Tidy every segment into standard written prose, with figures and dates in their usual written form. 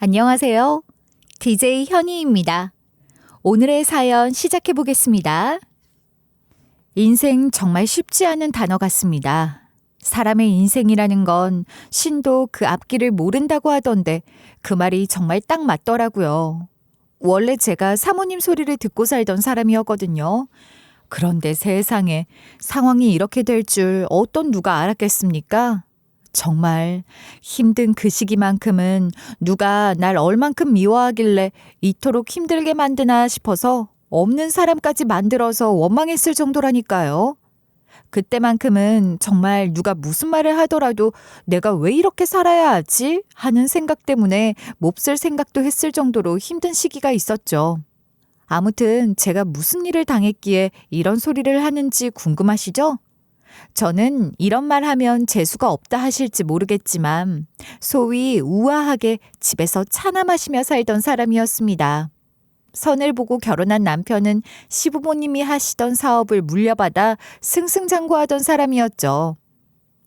안녕하세요. DJ 현희입니다. 오늘의 사연 시작해 보겠습니다. 인생 정말 쉽지 않은 단어 같습니다. 사람의 인생이라는 건 신도 그 앞길을 모른다고 하던데 그 말이 정말 딱 맞더라고요. 원래 제가 사모님 소리를 듣고 살던 사람이었거든요. 그런데 세상에 상황이 이렇게 될 줄 어떤 누가 알았겠습니까? 정말 힘든 그 시기만큼은 누가 날 얼만큼 미워하길래 이토록 힘들게 만드나 싶어서 없는 사람까지 만들어서 원망했을 정도라니까요. 그때만큼은 정말 누가 무슨 말을 하더라도 내가 왜 이렇게 살아야 하지? 하는 생각 때문에 몹쓸 생각도 했을 정도로 힘든 시기가 있었죠. 아무튼 제가 무슨 일을 당했기에 이런 소리를 하는지 궁금하시죠? 저는 이런 말 하면 재수가 없다 하실지 모르겠지만 소위 우아하게 집에서 차나 마시며 살던 사람이었습니다. 선을 보고 결혼한 남편은 시부모님이 하시던 사업을 물려받아 승승장구하던 사람이었죠.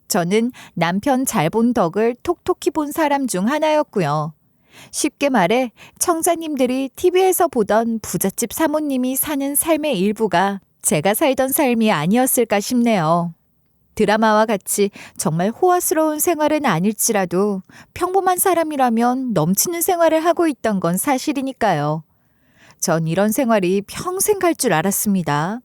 저는 남편 잘 본 덕을 톡톡히 본 사람 중 하나였고요. 쉽게 말해 청자님들이 TV에서 보던 부잣집 사모님이 사는 삶의 일부가 제가 살던 삶이 아니었을까 싶네요. 드라마와 같이 정말 호화스러운 생활은 아닐지라도 평범한 사람이라면 넘치는 생활을 하고 있던 건 사실이니까요. 전 이런 생활이 평생 갈 줄 알았습니다.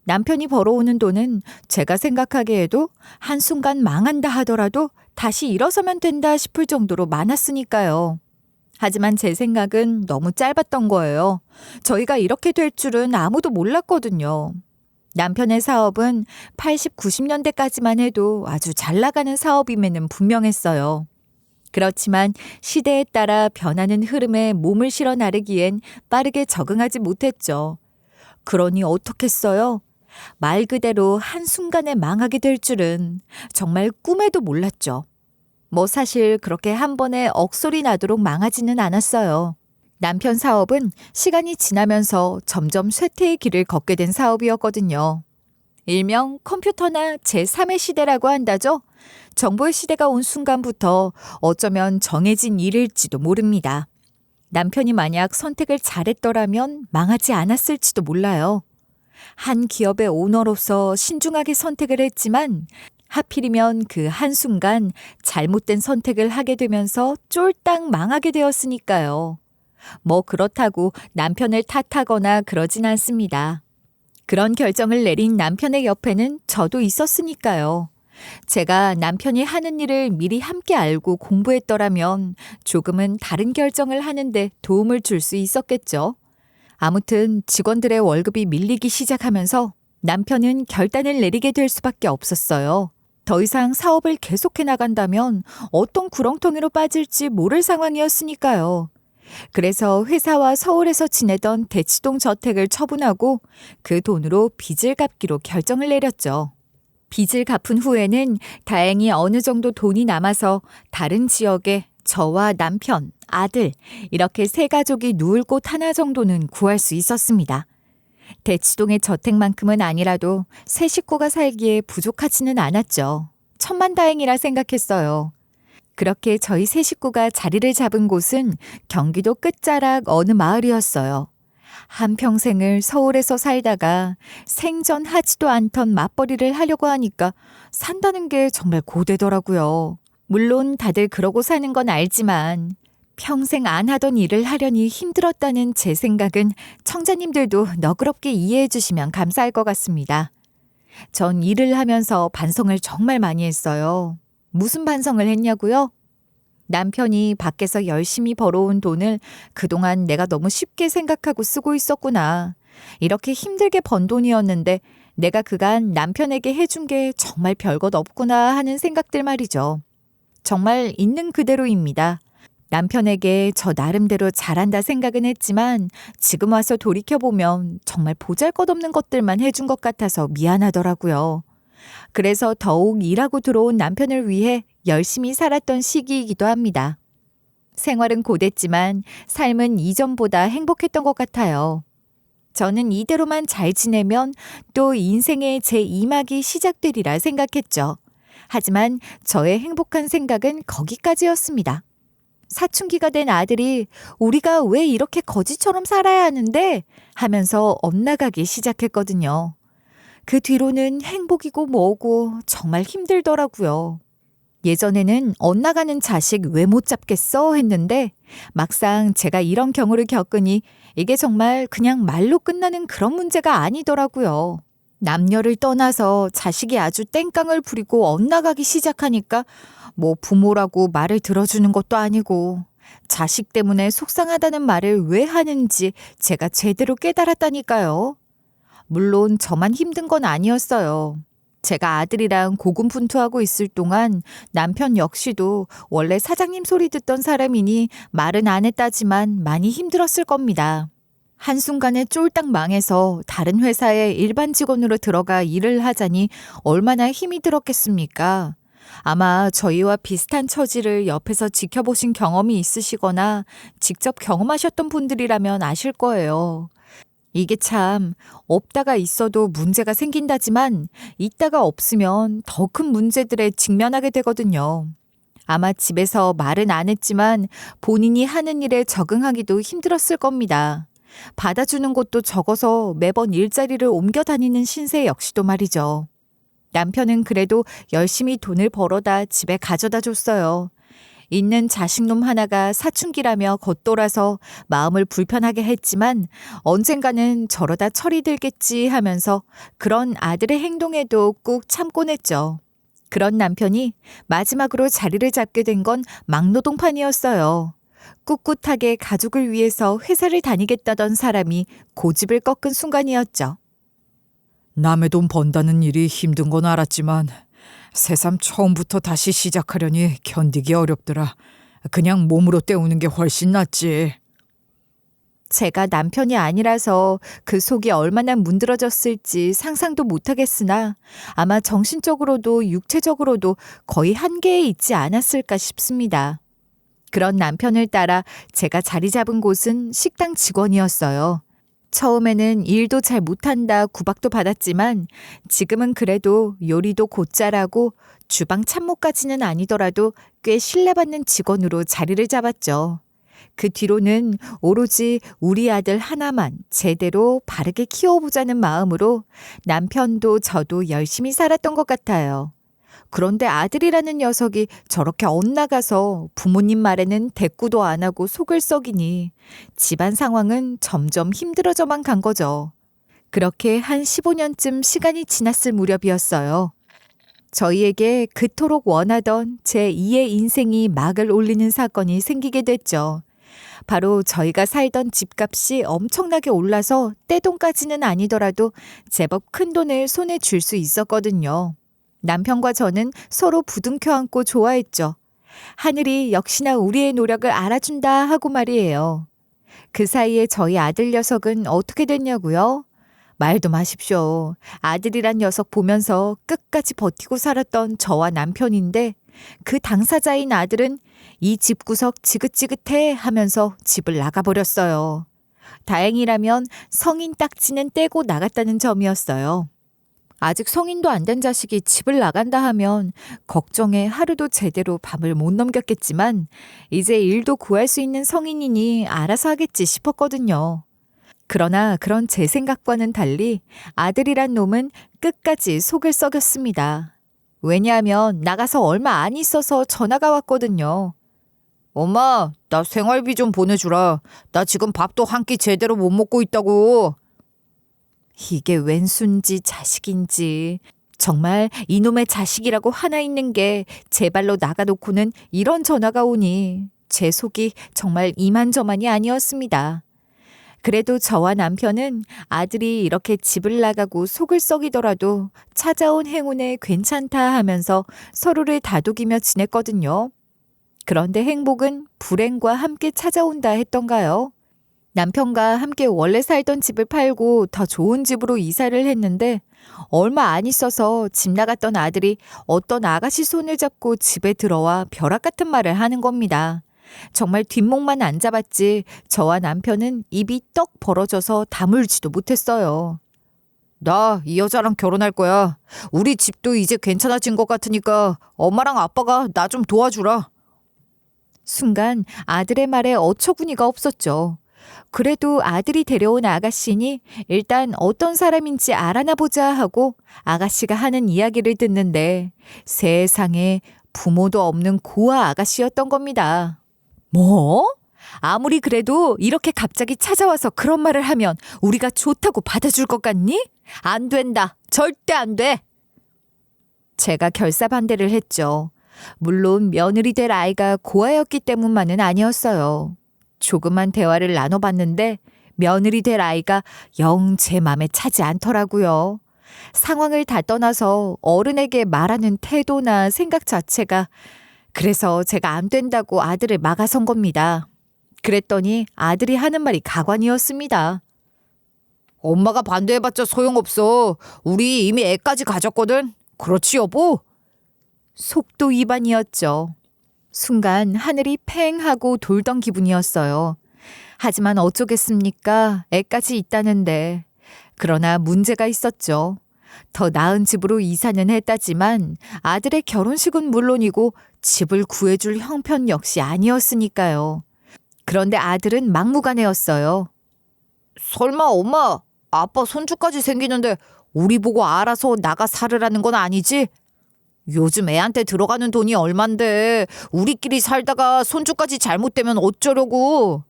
남편이 벌어오는 돈은 제가 생각하기에도 한순간 망한다 하더라도 다시 일어서면 된다 싶을 정도로 많았으니까요. 하지만 제 생각은 너무 짧았던 거예요. 저희가 이렇게 될 줄은 아무도 몰랐거든요. 남편의 사업은 80, 90년대까지만 해도 아주 잘 나가는 사업임에는 분명했어요. 그렇지만 시대에 따라 변하는 흐름에 몸을 실어 나르기엔 빠르게 적응하지 못했죠. 그러니 어떻겠어요? 말 그대로 한순간에 망하게 될 줄은 정말 꿈에도 몰랐죠. 뭐 사실 그렇게 한 번에 억소리 나도록 망하지는 않았어요. 남편 사업은 시간이 지나면서 점점 쇠퇴의 길을 걷게 된 사업이었거든요. 일명 컴퓨터나 제3의 시대라고 한다죠. 정보의 시대가 온 순간부터 어쩌면 정해진 일일지도 모릅니다. 남편이 만약 선택을 잘했더라면 망하지 않았을지도 몰라요. 한 기업의 오너로서 신중하게 선택을 했지만 하필이면 그 한순간 잘못된 선택을 하게 되면서 쫄딱 망하게 되었으니까요. 뭐 그렇다고 남편을 탓하거나 그러진 않습니다. 그런 결정을 내린 남편의 옆에는 저도 있었으니까요. 제가 남편이 하는 일을 미리 함께 알고 공부했더라면 조금은 다른 결정을 하는데 도움을 줄 수 있었겠죠. 아무튼 직원들의 월급이 밀리기 시작하면서 남편은 결단을 내리게 될 수밖에 없었어요. 더 이상 사업을 계속해 나간다면 어떤 구렁텅이로 빠질지 모를 상황이었으니까요. 그래서 회사와 서울에서 지내던 대치동 저택을 처분하고 그 돈으로 빚을 갚기로 결정을 내렸죠. 빚을 갚은 후에는 다행히 어느 정도 돈이 남아서 다른 지역에 저와 남편, 아들 이렇게 세 가족이 누울 곳 하나 정도는 구할 수 있었습니다. 대치동의 저택만큼은 아니라도 세 식구가 살기에 부족하지는 않았죠. 천만다행이라 생각했어요. 그렇게 저희 세 식구가 자리를 잡은 곳은 경기도 끝자락 어느 마을이었어요. 한평생을 서울에서 살다가 생전하지도 않던 맞벌이를 하려고 하니까 산다는 게 정말 고되더라고요. 물론 다들 그러고 사는 건 알지만 평생 안 하던 일을 하려니 힘들었다는 제 생각은 청자님들도 너그럽게 이해해 주시면 감사할 것 같습니다. 전 일을 하면서 반성을 정말 많이 했어요. 무슨 반성을 했냐고요? 남편이 밖에서 열심히 벌어온 돈을 그동안 내가 너무 쉽게 생각하고 쓰고 있었구나. 이렇게 힘들게 번 돈이었는데 내가 그간 남편에게 해준 게 정말 별것 없구나 하는 생각들 말이죠. 정말 있는 그대로입니다. 남편에게 저 나름대로 잘한다 생각은 했지만 지금 와서 돌이켜보면 정말 보잘것없는 것들만 해준 것 같아서 미안하더라고요. 그래서 더욱 일하고 들어온 남편을 위해 열심히 살았던 시기이기도 합니다. 생활은 고됐지만 삶은 이전보다 행복했던 것 같아요. 저는 이대로만 잘 지내면 또 인생의 제2막이 시작되리라 생각했죠. 하지만 저의 행복한 생각은 거기까지였습니다. 사춘기가 된 아들이 우리가 왜 이렇게 거지처럼 살아야 하는데 하면서 엇나가기 시작했거든요. 그 뒤로는 행복이고 뭐고 정말 힘들더라고요. 예전에는 엇나가는 자식 왜 못 잡겠어 했는데 막상 제가 이런 경우를 겪으니 이게 정말 그냥 말로 끝나는 그런 문제가 아니더라고요. 남녀를 떠나서 자식이 아주 땡깡을 부리고 엇나가기 시작하니까 뭐 부모라고 말을 들어주는 것도 아니고 자식 때문에 속상하다는 말을 왜 하는지 제가 제대로 깨달았다니까요. 물론 저만 힘든 건 아니었어요. 제가 아들이랑 고군분투하고 있을 동안 남편 역시도 원래 사장님 소리 듣던 사람이니 말은 안 했다지만 많이 힘들었을 겁니다. 한순간에 쫄딱 망해서 다른 회사에 일반 직원으로 들어가 일을 하자니 얼마나 힘이 들었겠습니까? 아마 저희와 비슷한 처지를 옆에서 지켜보신 경험이 있으시거나 직접 경험하셨던 분들이라면 아실 거예요. 이게 참 없다가 있어도 문제가 생긴다지만 있다가 없으면 더 큰 문제들에 직면하게 되거든요. 아마 집에서 말은 안 했지만 본인이 하는 일에 적응하기도 힘들었을 겁니다. 받아주는 것도 적어서 매번 일자리를 옮겨 다니는 신세 역시도 말이죠. 남편은 그래도 열심히 돈을 벌어다 집에 가져다 줬어요. 있는 자식놈 하나가 사춘기라며 겉돌아서 마음을 불편하게 했지만 언젠가는 저러다 철이 들겠지 하면서 그런 아들의 행동에도 꾹 참곤 했죠. 그런 남편이 마지막으로 자리를 잡게 된 건 막노동판이었어요. 꿋꿋하게 가족을 위해서 회사를 다니겠다던 사람이 고집을 꺾은 순간이었죠. 남의 돈 번다는 일이 힘든 건 알았지만 새삼 처음부터 다시 시작하려니 견디기 어렵더라. 그냥 몸으로 때우는 게 훨씬 낫지. 제가 남편이 아니라서 그 속이 얼마나 문드러졌을지 상상도 못하겠으나 아마 정신적으로도 육체적으로도 거의 한계에 있지 않았을까 싶습니다. 그런 남편을 따라 제가 자리 잡은 곳은 식당 직원이었어요. 처음에는 일도 잘 못한다 구박도 받았지만 지금은 그래도 요리도 곧잘하고 주방 참모까지는 아니더라도 꽤 신뢰받는 직원으로 자리를 잡았죠. 그 뒤로는 오로지 우리 아들 하나만 제대로 바르게 키워보자는 마음으로 남편도 저도 열심히 살았던 것 같아요. 그런데 아들이라는 녀석이 저렇게 엇나가서 부모님 말에는 대꾸도 안 하고 속을 썩이니 집안 상황은 점점 힘들어져만 간 거죠. 그렇게 한 15년쯤 시간이 지났을 무렵이었어요. 저희에게 그토록 원하던 제2의 인생이 막을 올리는 사건이 생기게 됐죠. 바로 저희가 살던 집값이 엄청나게 올라서 떼돈까지는 아니더라도 제법 큰 돈을 손에 쥘 수 있었거든요. 남편과 저는 서로 부둥켜 안고 좋아했죠. 하늘이 역시나 우리의 노력을 알아준다 하고 말이에요. 그 사이에 저희 아들 녀석은 어떻게 됐냐고요? 말도 마십시오. 아들이란 녀석 보면서 끝까지 버티고 살았던 저와 남편인데 그 당사자인 아들은 이 집구석 지긋지긋해 하면서 집을 나가버렸어요. 다행이라면 성인 딱지는 떼고 나갔다는 점이었어요. 아직 성인도 안 된 자식이 집을 나간다 하면 걱정에 하루도 제대로 밤을 못 넘겼겠지만 이제 일도 구할 수 있는 성인이니 알아서 하겠지 싶었거든요. 그러나 그런 제 생각과는 달리 아들이란 놈은 끝까지 속을 썩였습니다. 왜냐하면 나가서 얼마 안 있어서 전화가 왔거든요. 엄마, 나 생활비 좀 보내주라. 나 지금 밥도 한 끼 제대로 못 먹고 있다고. 이게 왼수인지 자식인지 정말 이놈의 자식이라고 하나 있는 게 제 발로 나가놓고는 이런 전화가 오니 제 속이 정말 이만저만이 아니었습니다. 그래도 저와 남편은 아들이 이렇게 집을 나가고 속을 썩이더라도 찾아온 행운에 괜찮다 하면서 서로를 다독이며 지냈거든요. 그런데 행복은 불행과 함께 찾아온다 했던가요? 남편과 함께 원래 살던 집을 팔고 더 좋은 집으로 이사를 했는데 얼마 안 있어서 집 나갔던 아들이 어떤 아가씨 손을 잡고 집에 들어와 벼락 같은 말을 하는 겁니다. 정말 뒷목만 안 잡았지 저와 남편은 입이 떡 벌어져서 다물지도 못했어요. 나 이 여자랑 결혼할 거야. 우리 집도 이제 괜찮아진 것 같으니까 엄마랑 아빠가 나 좀 도와주라. 순간 아들의 말에 어처구니가 없었죠. 그래도 아들이 데려온 아가씨니 일단 어떤 사람인지 알아나 보자 하고 아가씨가 하는 이야기를 듣는데 세상에 부모도 없는 고아 아가씨였던 겁니다. 뭐? 아무리 그래도 이렇게 갑자기 찾아와서 그런 말을 하면 우리가 좋다고 받아줄 것 같니? 안 된다. 절대 안 돼. 제가 결사반대를 했죠. 물론 며느리 될 아이가 고아였기 때문만은 아니었어요. 조그만 대화를 나눠봤는데 며느리 될 아이가 영 제 맘에 차지 않더라고요. 상황을 다 떠나서 어른에게 말하는 태도나 생각 자체가 그래서 제가 안 된다고 아들을 막아선 겁니다. 그랬더니 아들이 하는 말이 가관이었습니다. 엄마가 반대해봤자 소용없어. 우리 이미 애까지 가졌거든. 그렇지 여보? 속도 위반이었죠. 순간 하늘이 팽 하고 돌던 기분이었어요. 하지만 어쩌겠습니까? 애까지 있다는데. 그러나 문제가 있었죠. 더 나은 집으로 이사는 했다지만 아들의 결혼식은 물론이고 집을 구해줄 형편 역시 아니었으니까요. 그런데 아들은 막무가내였어요. 설마 엄마, 아빠 손주까지 생기는데 우리 보고 알아서 나가 살으라는 건 아니지? 요즘 애한테 들어가는 돈이 얼만데 우리끼리 살다가 손주까지 잘못되면 어쩌려고.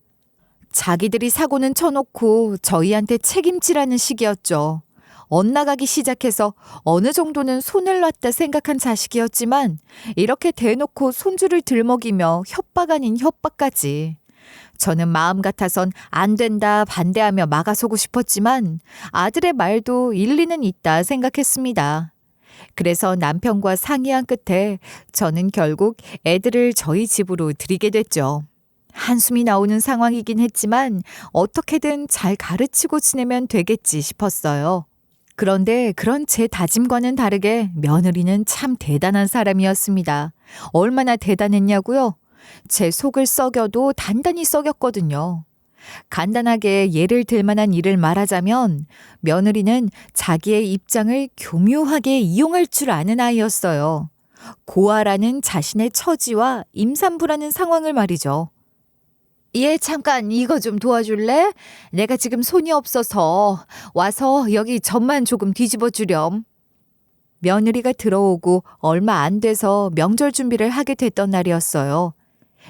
자기들이 사고는 쳐놓고 저희한테 책임지라는 식이었죠. 엇나가기 시작해서 어느 정도는 손을 놨다 생각한 자식이었지만 이렇게 대놓고 손주를 들먹이며 협박 아닌 협박까지. 저는 마음 같아선 안 된다 반대하며 막아서고 싶었지만 아들의 말도 일리는 있다 생각했습니다. 그래서 남편과 상의한 끝에 저는 결국 애들을 저희 집으로 들이게 됐죠. 한숨이 나오는 상황이긴 했지만 어떻게든 잘 가르치고 지내면 되겠지 싶었어요. 그런데 그런 제 다짐과는 다르게 며느리는 참 대단한 사람이었습니다. 얼마나 대단했냐고요? 제 속을 썩여도 단단히 썩였거든요. 간단하게 예를 들 만한 일을 말하자면 며느리는 자기의 입장을 교묘하게 이용할 줄 아는 아이였어요. 고아라는 자신의 처지와 임산부라는 상황을 말이죠. 얘 잠깐 이거 좀 도와줄래? 내가 지금 손이 없어서 와서 여기 점만 조금 뒤집어 주렴. 며느리가 들어오고 얼마 안 돼서 명절 준비를 하게 됐던 날이었어요.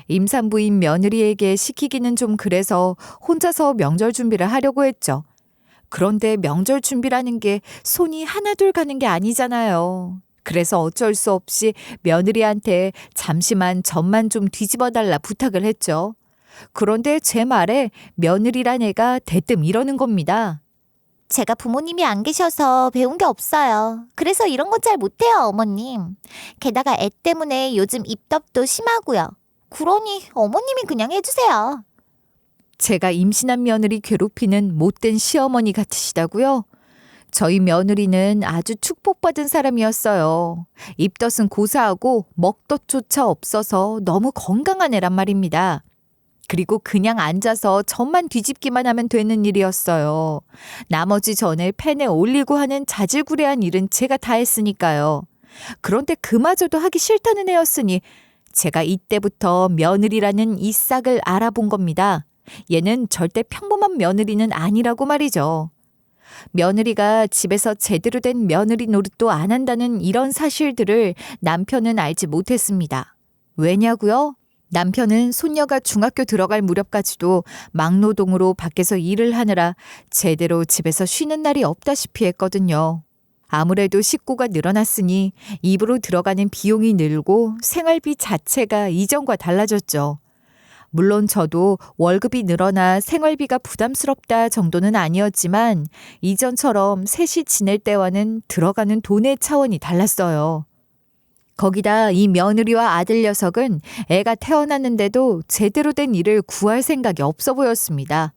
임산부인 며느리에게 시키기는 좀 그래서 혼자서 명절 준비를 하려고 했죠. 그런데 명절 준비라는 게 손이 하나둘 가는 게 아니잖아요. 그래서 어쩔 수 없이 며느리한테 잠시만 점만 좀 뒤집어 달라 부탁을 했죠. 그런데 제 말에 며느리란 애가 대뜸 이러는 겁니다. 제가 부모님이 안 계셔서 배운 게 없어요. 그래서 이런 건 잘 못해요, 어머님. 게다가 애 때문에 요즘 입덧도 심하고요. 그러니 어머님이 그냥 해주세요. 제가 임신한 며느리 괴롭히는 못된 시어머니 같으시다고요? 저희 며느리는 아주 축복받은 사람이었어요. 입덧은 고사하고 먹덧조차 없어서 너무 건강한 애란 말입니다. 그리고 그냥 앉아서 점만 뒤집기만 하면 되는 일이었어요. 나머지 전을 팬에 올리고 하는 자질구레한 일은 제가 다 했으니까요. 그런데 그마저도 하기 싫다는 애였으니 제가 이때부터 며느리라는 이 싹을 알아본 겁니다. 얘는 절대 평범한 며느리는 아니라고 말이죠. 며느리가 집에서 제대로 된 며느리 노릇도 안 한다는 이런 사실들을 남편은 알지 못했습니다. 왜냐고요? 남편은 손녀가 중학교 들어갈 무렵까지도 막노동으로 밖에서 일을 하느라 제대로 집에서 쉬는 날이 없다시피 했거든요. 아무래도 식구가 늘어났으니 입으로 들어가는 비용이 늘고 생활비 자체가 이전과 달라졌죠. 물론 저도 월급이 늘어나 생활비가 부담스럽다 정도는 아니었지만 이전처럼 셋이 지낼 때와는 들어가는 돈의 차원이 달랐어요. 거기다 이 며느리와 아들 녀석은 애가 태어났는데도 제대로 된 일을 구할 생각이 없어 보였습니다.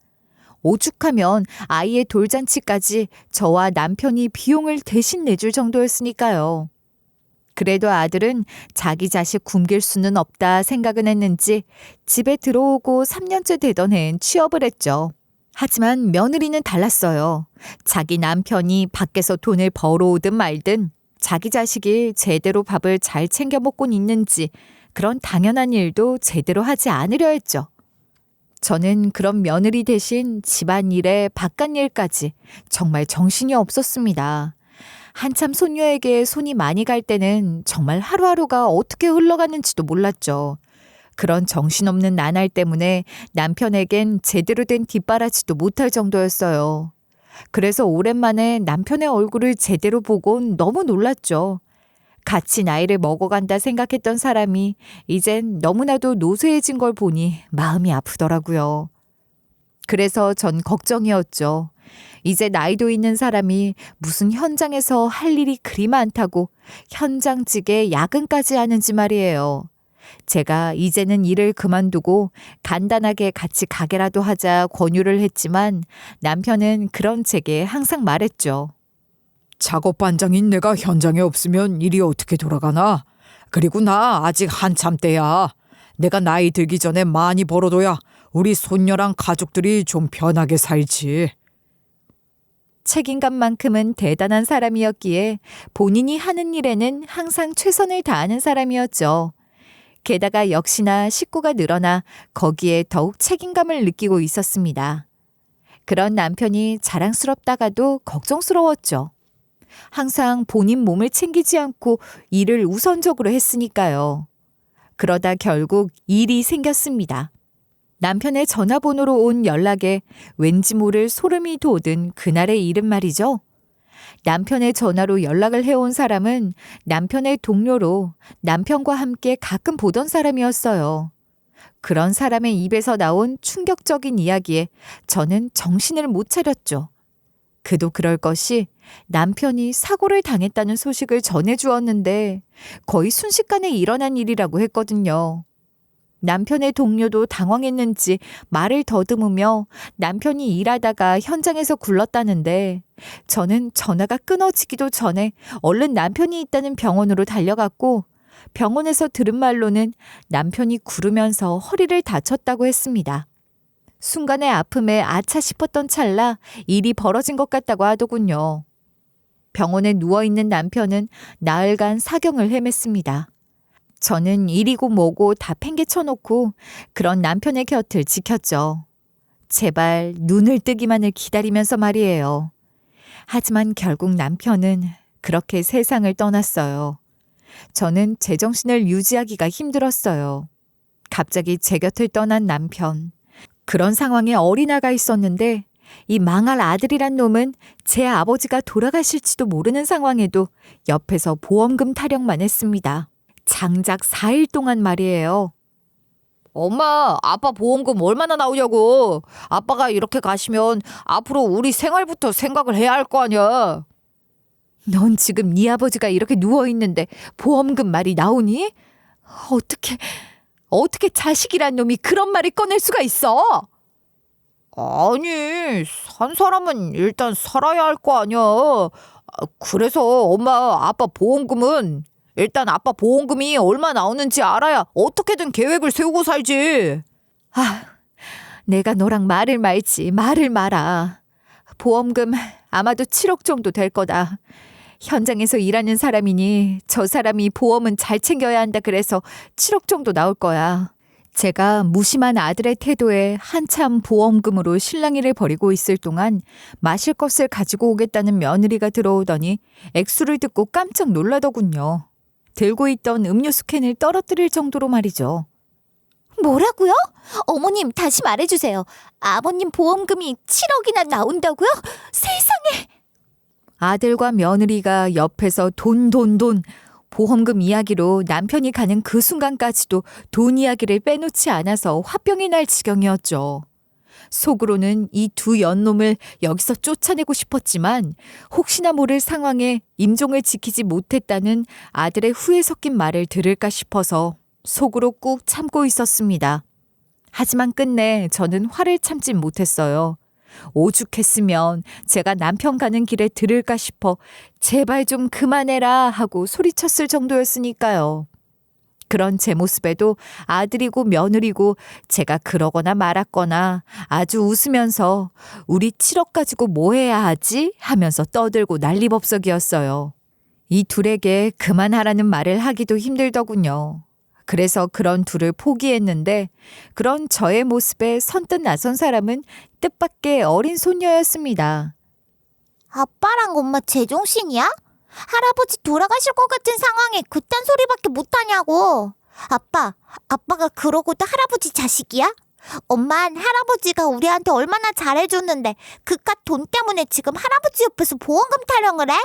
오죽하면 아이의 돌잔치까지 저와 남편이 비용을 대신 내줄 정도였으니까요. 그래도 아들은 자기 자식 굶길 수는 없다 생각은 했는지 집에 들어오고 3년째 되던 해엔 취업을 했죠. 하지만 며느리는 달랐어요. 자기 남편이 밖에서 돈을 벌어오든 말든 자기 자식이 제대로 밥을 잘 챙겨 먹곤 있는지 그런 당연한 일도 제대로 하지 않으려 했죠. 저는 그런 며느리 대신 집안일에 바깥일까지 정말 정신이 없었습니다. 한참 손녀에게 손이 많이 갈 때는 정말 하루하루가 어떻게 흘러가는지도 몰랐죠. 그런 정신없는 나날 때문에 남편에겐 제대로 된 뒷바라지도 못할 정도였어요. 그래서 오랜만에 남편의 얼굴을 제대로 보곤 너무 놀랐죠. 같이 나이를 먹어간다 생각했던 사람이 이젠 너무나도 노쇠해진 걸 보니 마음이 아프더라고요. 그래서 전 걱정이었죠. 이제 나이도 있는 사람이 무슨 현장에서 할 일이 그리 많다고 현장직에 야근까지 하는지 말이에요. 제가 이제는 일을 그만두고 간단하게 같이 가게라도 하자 권유를 했지만 남편은 그런 제게 항상 말했죠. 작업 반장인 내가 현장에 없으면 일이 어떻게 돌아가나? 그리고 나 아직 한참 때야. 내가 나이 들기 전에 많이 벌어둬야 우리 손녀랑 가족들이 좀 편하게 살지. 책임감만큼은 대단한 사람이었기에 본인이 하는 일에는 항상 최선을 다하는 사람이었죠. 게다가 역시나 식구가 늘어나 거기에 더욱 책임감을 느끼고 있었습니다. 그런 남편이 자랑스럽다가도 걱정스러웠죠. 항상 본인 몸을 챙기지 않고 일을 우선적으로 했으니까요. 그러다 결국 일이 생겼습니다. 남편의 전화번호로 온 연락에 왠지 모를 소름이 돋은 그날의 일은 말이죠. 남편의 전화로 연락을 해온 사람은 남편의 동료로 남편과 함께 가끔 보던 사람이었어요. 그런 사람의 입에서 나온 충격적인 이야기에 저는 정신을 못 차렸죠. 그도 그럴 것이 남편이 사고를 당했다는 소식을 전해주었는데 거의 순식간에 일어난 일이라고 했거든요. 남편의 동료도 당황했는지 말을 더듬으며 남편이 일하다가 현장에서 굴렀다는데 저는 전화가 끊어지기도 전에 얼른 남편이 있다는 병원으로 달려갔고 병원에서 들은 말로는 남편이 구르면서 허리를 다쳤다고 했습니다. 순간의 아픔에 아차 싶었던 찰나 일이 벌어진 것 같다고 하더군요. 병원에 누워있는 남편은 나흘간 사경을 헤맸습니다. 저는 일이고 뭐고 다 팽개쳐놓고 그런 남편의 곁을 지켰죠. 제발 눈을 뜨기만을 기다리면서 말이에요. 하지만 결국 남편은 그렇게 세상을 떠났어요. 저는 제정신을 유지하기가 힘들었어요. 갑자기 제 곁을 떠난 남편. 그런 상황에 어린아가 있었는데 이 망할 아들이란 놈은 제 아버지가 돌아가실지도 모르는 상황에도 옆에서 보험금 타령만 했습니다. 장작 4일 동안 말이에요. 엄마, 아빠 보험금 얼마나 나오냐고. 아빠가 이렇게 가시면 앞으로 우리 생활부터 생각을 해야 할 거 아니야. 넌 지금 네 아버지가 이렇게 누워있는데 보험금 말이 나오니? 어떻게 자식이란 놈이 그런 말을 꺼낼 수가 있어? 아니, 산 사람은 일단 살아야 할 거 아니야. 그래서 엄마, 아빠 보험금은 일단 아빠 보험금이 얼마 나오는지 알아야 어떻게든 계획을 세우고 살지. 내가 너랑 말을 말지 말을 마라. 보험금 아마도 7억 정도 될 거다. 현장에서 일하는 사람이니 저 사람이 보험은 잘 챙겨야 한다 그래서 7억 정도 나올 거야. 제가 무심한 아들의 태도에 한참 보험금으로 실랑이를 벌이고 있을 동안 마실 것을 가지고 오겠다는 며느리가 들어오더니 액수를 듣고 깜짝 놀라더군요. 들고 있던 음료수 캔을 떨어뜨릴 정도로 말이죠. 뭐라고요? 어머님 다시 말해주세요. 아버님 보험금이 7억이나 나온다고요? 세상에! 아들과 며느리가 옆에서 돈 보험금 이야기로 남편이 가는 그 순간까지도 돈 이야기를 빼놓지 않아서 화병이 날 지경이었죠. 속으로는 이 두 연놈을 여기서 쫓아내고 싶었지만 혹시나 모를 상황에 임종을 지키지 못했다는 아들의 후회 섞인 말을 들을까 싶어서 속으로 꾹 참고 있었습니다. 하지만 끝내 저는 화를 참지 못했어요. 오죽했으면 제가 남편 가는 길에 들을까 싶어 제발 좀 그만해라 하고 소리쳤을 정도였으니까요. 그런 제 모습에도 아들이고 며느리고 제가 그러거나 말았거나 아주 웃으면서 우리 7억 가지고 뭐 해야 하지? 하면서 떠들고 난리법석이었어요. 이 둘에게 그만하라는 말을 하기도 힘들더군요. 그래서 그런 둘을 포기했는데 그런 저의 모습에 선뜻 나선 사람은 뜻밖의 어린 소녀였습니다. 아빠랑 엄마 제정신이야? 할아버지 돌아가실 것 같은 상황에 그딴 소리밖에 못하냐고. 아빠가 그러고도 할아버지 자식이야? 엄만 할아버지가 우리한테 얼마나 잘해줬는데 그깟 돈 때문에 지금 할아버지 옆에서 보험금 타령을 해?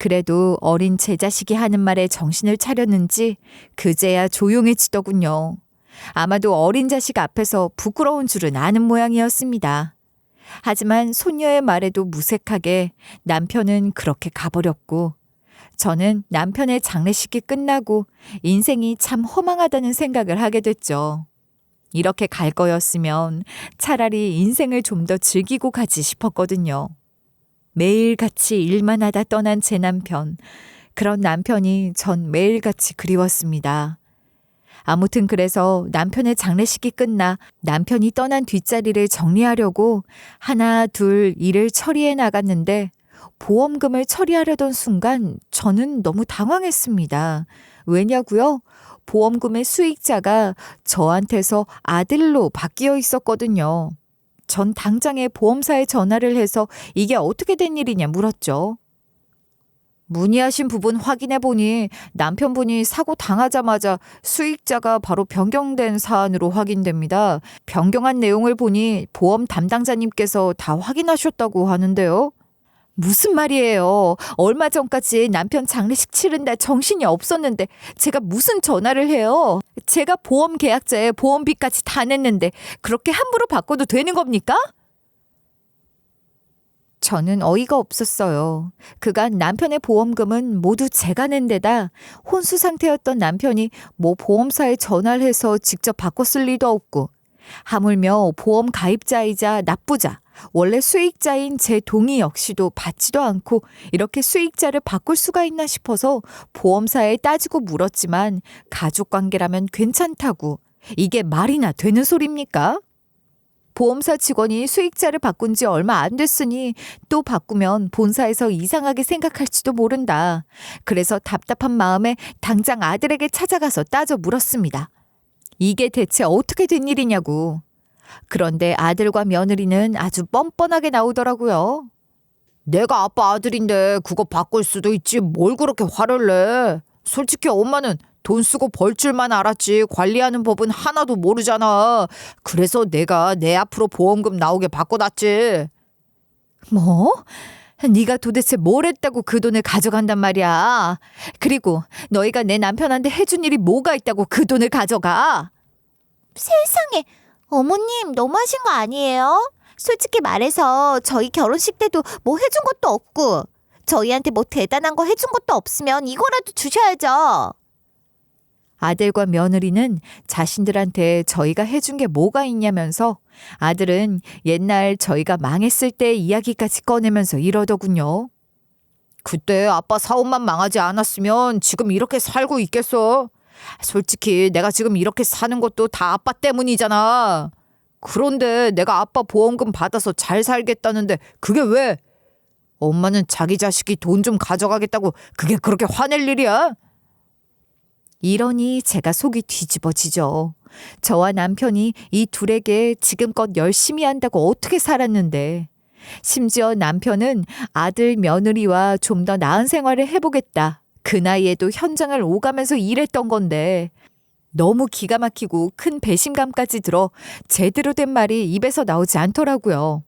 그래도 어린 제 자식이 하는 말에 정신을 차렸는지 그제야 조용해지더군요. 아마도 어린 자식 앞에서 부끄러운 줄은 아는 모양이었습니다. 하지만 손녀의 말에도 무색하게 남편은 그렇게 가버렸고 저는 남편의 장례식이 끝나고 인생이 참 허망하다는 생각을 하게 됐죠. 이렇게 갈 거였으면 차라리 인생을 좀 더 즐기고 가지 싶었거든요. 매일같이 일만 하다 떠난 제 남편. 그런 남편이 전 매일같이 그리웠습니다. 아무튼 그래서 남편의 장례식이 끝나 남편이 떠난 뒷자리를 정리하려고 하나 둘 일을 처리해 나갔는데 보험금을 처리하려던 순간 저는 너무 당황했습니다. 왜냐고요? 보험금의 수익자가 저한테서 아들로 바뀌어 있었거든요. 전 당장에 보험사에 전화를 해서 이게 어떻게 된 일이냐 물었죠. 문의하신 부분 확인해 보니 남편분이 사고 당하자마자 수익자가 바로 변경된 사안으로 확인됩니다. 변경한 내용을 보니 보험 담당자님께서 다 확인하셨다고 하는데요. 무슨 말이에요? 얼마 전까지 남편 장례식 치른다 정신이 없었는데 제가 무슨 전화를 해요? 제가 보험 계약자에 보험비까지 다 냈는데 그렇게 함부로 바꿔도 되는 겁니까? 저는 어이가 없었어요. 그간 남편의 보험금은 모두 제가 낸 데다 혼수 상태였던 남편이 뭐 보험사에 전화를 해서 직접 바꿨을 리도 없고 하물며 보험 가입자이자 납부자, 원래 수익자인 제 동의 역시도 받지도 않고 이렇게 수익자를 바꿀 수가 있나 싶어서 보험사에 따지고 물었지만 가족관계라면 괜찮다고. 이게 말이나 되는 소리입니까? 보험사 직원이 수익자를 바꾼 지 얼마 안 됐으니 또 바꾸면 본사에서 이상하게 생각할지도 모른다. 그래서 답답한 마음에 당장 아들에게 찾아가서 따져 물었습니다. 이게 대체 어떻게 된 일이냐고. 그런데 아들과 며느리는 아주 뻔뻔하게 나오더라고요. 내가 아빠 아들인데 그거 바꿀 수도 있지 뭘 그렇게 화를 내. 솔직히 엄마는 돈 쓰고 벌 줄만 알았지 관리하는 법은 하나도 모르잖아. 그래서 내가 내 앞으로 보험금 나오게 바꿔놨지. 뭐? 네가 도대체 뭘 했다고 그 돈을 가져간단 말이야. 그리고 너희가 내 남편한테 해준 일이 뭐가 있다고 그 돈을 가져가. 세상에, 어머님 너무하신 거 아니에요? 솔직히 말해서 저희 결혼식 때도 뭐 해준 것도 없고 저희한테 뭐 대단한 거 해준 것도 없으면 이거라도 주셔야죠. 아들과 며느리는 자신들한테 저희가 해준 게 뭐가 있냐면서 아들은 옛날 저희가 망했을 때 이야기까지 꺼내면서 이러더군요. 그때 아빠 사업만 망하지 않았으면 지금 이렇게 살고 있겠어. 솔직히 내가 지금 이렇게 사는 것도 다 아빠 때문이잖아. 그런데 내가 아빠 보험금 받아서 잘 살겠다는데 그게 왜? 엄마는 자기 자식이 돈 좀 가져가겠다고 그게 그렇게 화낼 일이야? 이러니 제가 속이 뒤집어지죠. 저와 남편이 이 둘에게 지금껏 열심히 한다고 어떻게 살았는데 심지어 남편은 아들 며느리와 좀 더 나은 생활을 해보겠다. 그 나이에도 현장을 오가면서 일했던 건데 너무 기가 막히고 큰 배신감까지 들어 제대로 된 말이 입에서 나오지 않더라고요.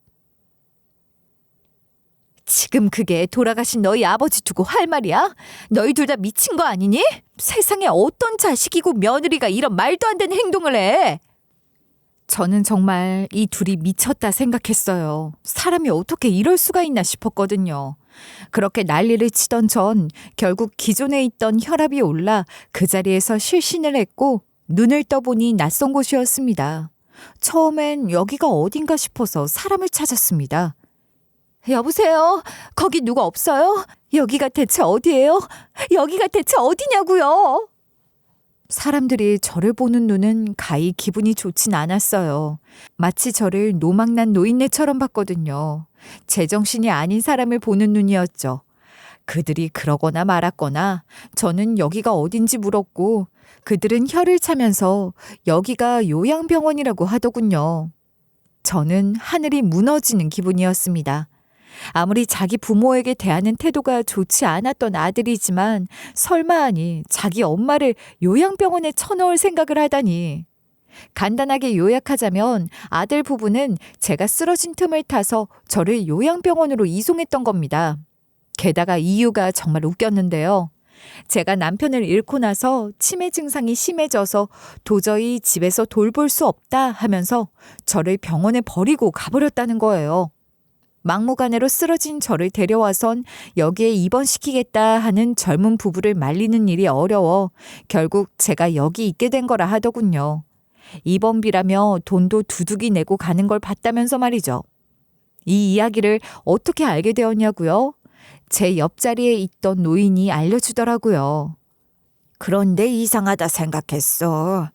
지금 그게 돌아가신 너희 아버지 두고 할 말이야? 너희 둘 다 미친 거 아니니? 세상에 어떤 자식이고 며느리가 이런 말도 안 되는 행동을 해? 저는 정말 이 둘이 미쳤다 생각했어요. 사람이 어떻게 이럴 수가 있나 싶었거든요. 그렇게 난리를 치던 전 결국 기존에 있던 혈압이 올라 그 자리에서 실신을 했고 눈을 떠보니 낯선 곳이었습니다. 처음엔 여기가 어딘가 싶어서 사람을 찾았습니다. 여보세요? 거기 누가 없어요? 여기가 대체 어디예요? 여기가 대체 어디냐고요? 사람들이 저를 보는 눈은 가히 기분이 좋진 않았어요. 마치 저를 노망난 노인네처럼 봤거든요. 제정신이 아닌 사람을 보는 눈이었죠. 그들이 그러거나 말았거나 저는 여기가 어딘지 물었고 그들은 혀를 차면서 여기가 요양병원이라고 하더군요. 저는 하늘이 무너지는 기분이었습니다. 아무리 자기 부모에게 대하는 태도가 좋지 않았던 아들이지만 설마 하니 자기 엄마를 요양병원에 쳐넣을 생각을 하다니. 간단하게 요약하자면 아들 부부는 제가 쓰러진 틈을 타서 저를 요양병원으로 이송했던 겁니다. 게다가 이유가 정말 웃겼는데요. 제가 남편을 잃고 나서 치매 증상이 심해져서 도저히 집에서 돌볼 수 없다 하면서 저를 병원에 버리고 가버렸다는 거예요. 막무가내로 쓰러진 저를 데려와선 여기에 입원시키겠다 하는 젊은 부부를 말리는 일이 어려워 결국 제가 여기 있게 된 거라 하더군요. 입원비라며 돈도 두둑이 내고 가는 걸 봤다면서 말이죠. 이 이야기를 어떻게 알게 되었냐고요? 제 옆자리에 있던 노인이 알려주더라고요. 그런데 이상하다 생각했어.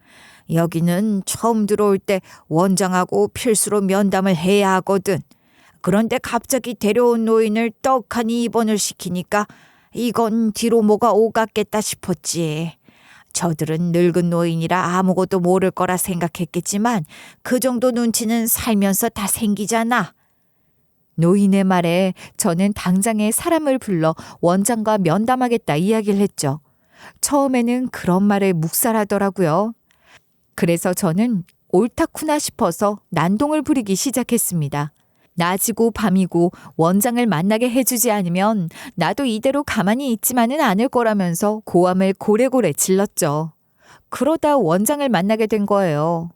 여기는 처음 들어올 때 원장하고 필수로 면담을 해야 하거든. 그런데 갑자기 데려온 노인을 떡하니 입원을 시키니까 이건 뒤로 뭐가 오갔겠다 싶었지. 저들은 늙은 노인이라 아무것도 모를 거라 생각했겠지만 그 정도 눈치는 살면서 다 생기잖아. 노인의 말에 저는 당장에 사람을 불러 원장과 면담하겠다 이야기를 했죠. 처음에는 그런 말에 묵살하더라고요. 그래서 저는 옳다쿠나 싶어서 난동을 부리기 시작했습니다. 낮이고 밤이고 원장을 만나게 해주지 않으면 나도 이대로 가만히 있지만은 않을 거라면서 고함을 고래고래 질렀죠. 그러다 원장을 만나게 된 거예요.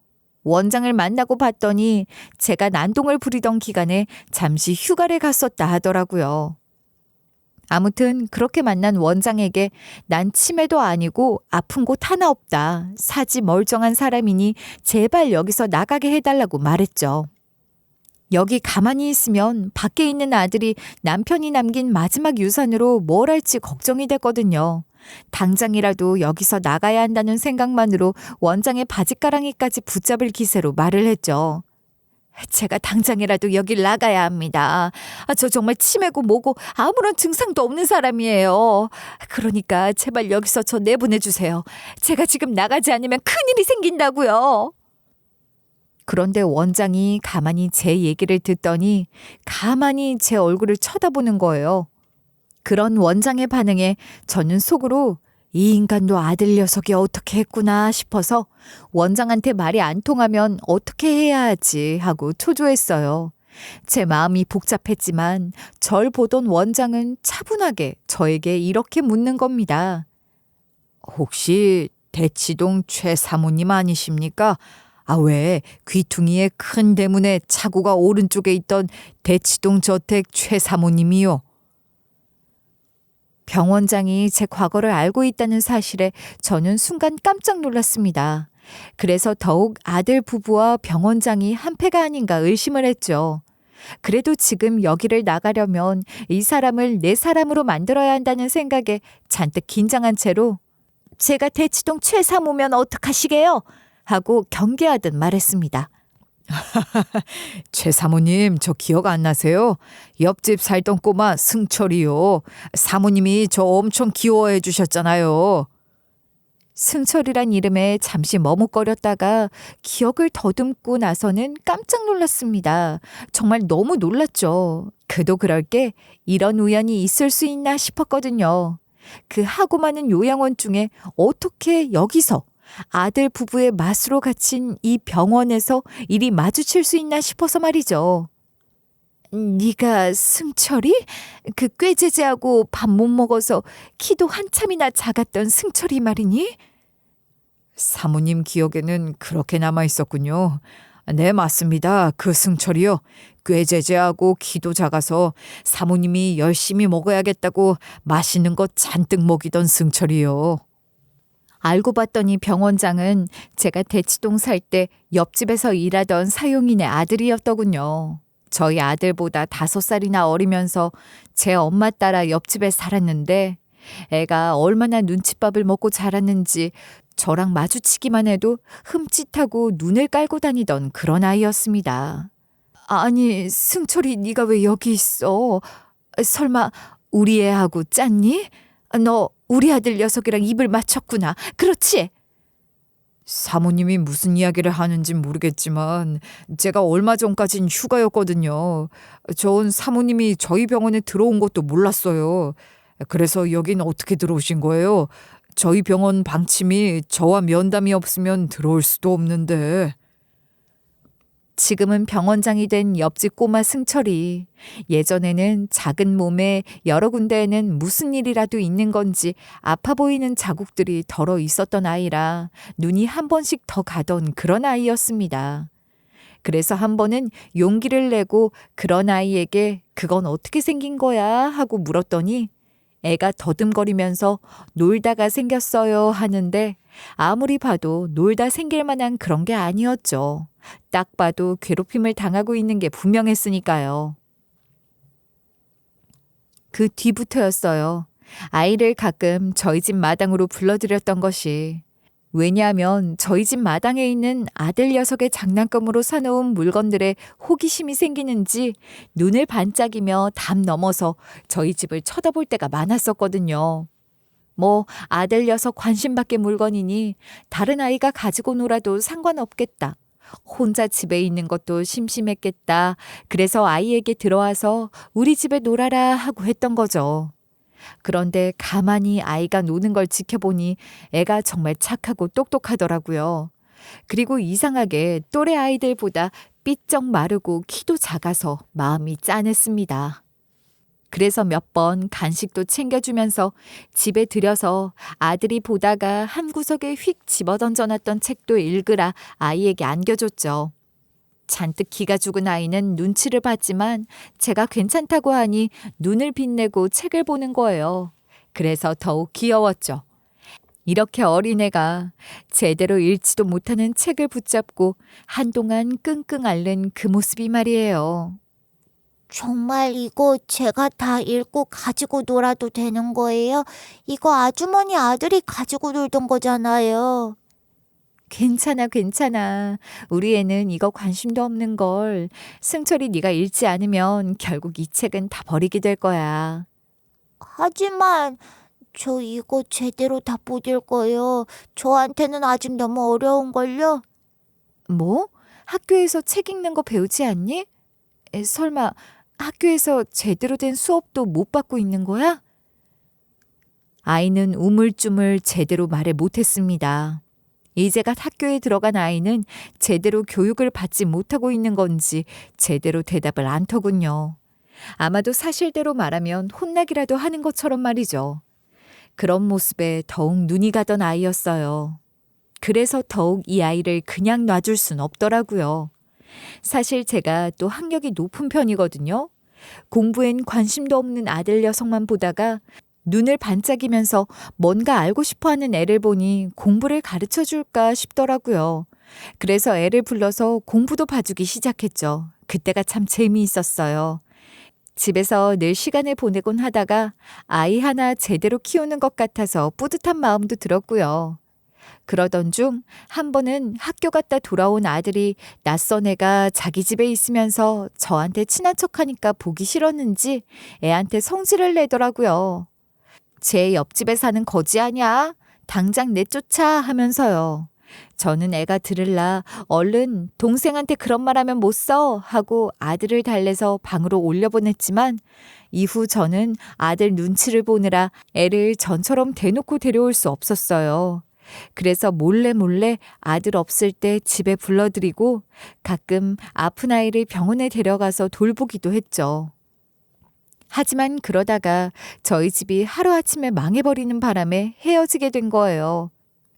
원장을 만나고 봤더니 제가 난동을 부리던 기간에 잠시 휴가를 갔었다 하더라고요. 아무튼 그렇게 만난 원장에게 난 치매도 아니고 아픈 곳 하나 없다. 사지 멀쩡한 사람이니 제발 여기서 나가게 해달라고 말했죠. 여기 가만히 있으면 밖에 있는 아들이 남편이 남긴 마지막 유산으로 뭘 할지 걱정이 됐거든요. 당장이라도 여기서 나가야 한다는 생각만으로 원장의 바짓가랑이까지 붙잡을 기세로 말을 했죠. 제가 당장이라도 여길 나가야 합니다. 저 정말 치매고 뭐고 아무런 증상도 없는 사람이에요. 그러니까 제발 여기서 저 내보내주세요. 제가 지금 나가지 않으면 큰일이 생긴다고요. 그런데 원장이 가만히 제 얘기를 듣더니 가만히 제 얼굴을 쳐다보는 거예요. 그런 원장의 반응에 저는 속으로 이 인간도 아들 녀석이 어떻게 했구나 싶어서 원장한테 말이 안 통하면 어떻게 해야 하지 하고 초조했어요. 제 마음이 복잡했지만 절 보던 원장은 차분하게 저에게 이렇게 묻는 겁니다. 혹시 대치동 최 사모님 아니십니까? 왜 귀퉁이에 큰 대문에 차고가 오른쪽에 있던 대치동 저택 최 사모님이요? 병원장이 제 과거를 알고 있다는 사실에 저는 순간 깜짝 놀랐습니다. 그래서 더욱 아들 부부와 병원장이 한패가 아닌가 의심을 했죠. 그래도 지금 여기를 나가려면 이 사람을 내 사람으로 만들어야 한다는 생각에 잔뜩 긴장한 채로 제가 대치동 최 사모면 어떡하시게요? 하고 경계하듯 말했습니다. 최 사모님 저 기억 안 나세요? 옆집 살던 꼬마 승철이요. 사모님이 저 엄청 귀여워해 주셨잖아요. 승철이란 이름에 잠시 머뭇거렸다가 기억을 더듬고 나서는 깜짝 놀랐습니다. 정말 너무 놀랐죠. 그도 그럴 게 이런 우연이 있을 수 있나 싶었거든요. 그 하고 많은 요양원 중에 어떻게 여기서 아들 부부의 맞으로 갇힌 이 병원에서 일이 마주칠 수 있나 싶어서 말이죠. 네가 승철이? 그 꾀제제하고 밥 못 먹어서 키도 한참이나 작았던 승철이 말이니? 사모님 기억에는 그렇게 남아 있었군요. 네, 맞습니다. 그 승철이요. 꾀제제하고 키도 작아서 사모님이 열심히 먹어야겠다고 맛있는 것 잔뜩 먹이던 승철이요. 알고 봤더니 병원장은 제가 대치동 살 때 옆집에서 일하던 사용인의 아들이었더군요. 저희 아들보다 5살이나 어리면서 제 엄마 따라 옆집에 살았는데 애가 얼마나 눈칫밥을 먹고 자랐는지 저랑 마주치기만 해도 흠칫하고 눈을 깔고 다니던 그런 아이였습니다. 아니, 승철이 네가 왜 여기 있어? 설마 우리 애하고 짰니? 너 우리 아들 녀석이랑 입을 맞췄구나. 그렇지? 사모님이 무슨 이야기를 하는진 모르겠지만 제가 얼마 전까진 휴가였거든요. 전 사모님이 저희 병원에 들어온 것도 몰랐어요. 그래서 여긴 어떻게 들어오신 거예요? 저희 병원 방침이 저와 면담이 없으면 들어올 수도 없는데. 지금은 병원장이 된 옆집 꼬마 승철이 예전에는 작은 몸에 여러 군데에는 무슨 일이라도 있는 건지 아파 보이는 자국들이 덜어 있었던 아이라 눈이 한 번씩 더 가던 그런 아이였습니다. 그래서 한 번은 용기를 내고 그런 아이에게 그건 어떻게 생긴 거야 하고 물었더니 애가 더듬거리면서 놀다가 생겼어요 하는데 아무리 봐도 놀다 생길 만한 그런 게 아니었죠. 딱 봐도 괴롭힘을 당하고 있는 게 분명했으니까요. 그 뒤부터였어요. 아이를 가끔 저희 집 마당으로 불러들였던 것이. 왜냐하면 저희 집 마당에 있는 아들 녀석의 장난감으로 사놓은 물건들에 호기심이 생기는지 눈을 반짝이며 담 넘어서 저희 집을 쳐다볼 때가 많았었거든요. 뭐 아들 녀석 관심밖의 물건이니 다른 아이가 가지고 놀아도 상관없겠다. 혼자 집에 있는 것도 심심했겠다. 그래서 아이에게 들어와서 우리 집에 놀아라 하고 했던 거죠. 그런데 가만히 아이가 노는 걸 지켜보니 애가 정말 착하고 똑똑하더라고요. 그리고 이상하게 또래 아이들보다 삐쩍 마르고 키도 작아서 마음이 짠했습니다. 그래서 몇 번 간식도 챙겨주면서 집에 들여서 아들이 보다가 한 구석에 휙 집어던져놨던 책도 읽으라 아이에게 안겨줬죠. 잔뜩 기가 죽은 아이는 눈치를 봤지만 제가 괜찮다고 하니 눈을 빛내고 책을 보는 거예요. 그래서 더욱 귀여웠죠. 이렇게 어린애가 제대로 읽지도 못하는 책을 붙잡고 한동안 끙끙 앓는 그 모습이 말이에요. 정말 이거 제가 다 읽고 가지고 놀아도 되는 거예요? 이거 아주머니 아들이 가지고 놀던 거잖아요. 괜찮아, 괜찮아. 우리 애는 이거 관심도 없는 걸. 승철이 네가 읽지 않으면 결국 이 책은 다 버리게 될 거야. 하지만 저 이거 제대로 다 못 읽어요. 저한테는 아직 너무 어려운걸요? 뭐? 학교에서 책 읽는 거 배우지 않니? 설마 학교에서 제대로 된 수업도 못 받고 있는 거야? 아이는 우물쭈물 제대로 말을 못했습니다. 이제가 학교에 들어간 아이는 제대로 교육을 받지 못하고 있는 건지 제대로 대답을 안 터군요. 아마도 사실대로 말하면 혼나기라도 하는 것처럼 말이죠. 그런 모습에 더욱 눈이 가던 아이였어요. 그래서 더욱 이 아이를 그냥 놔줄 순 없더라고요. 사실 제가 또 학력이 높은 편이거든요. 공부엔 관심도 없는 아들 녀석만 보다가 눈을 반짝이면서 뭔가 알고 싶어하는 애를 보니 공부를 가르쳐 줄까 싶더라고요. 그래서 애를 불러서 공부도 봐주기 시작했죠. 그때가 참 재미있었어요. 집에서 늘 시간을 보내곤 하다가 아이 하나 제대로 키우는 것 같아서 뿌듯한 마음도 들었고요. 그러던 중 한 번은 학교 갔다 돌아온 아들이 낯선 애가 자기 집에 있으면서 저한테 친한 척하니까 보기 싫었는지 애한테 성질을 내더라고요. 제 옆집에 사는 거지 아냐? 당장 내쫓아 하면서요. 저는 애가 들을라 얼른 동생한테 그런 말 하면 못 써 하고 아들을 달래서 방으로 올려보냈지만 이후 저는 아들 눈치를 보느라 애를 전처럼 대놓고 데려올 수 없었어요. 그래서 몰래 아들 없을 때 집에 불러들이고 가끔 아픈 아이를 병원에 데려가서 돌보기도 했죠. 하지만 그러다가 저희 집이 하루아침에 망해버리는 바람에 헤어지게 된 거예요.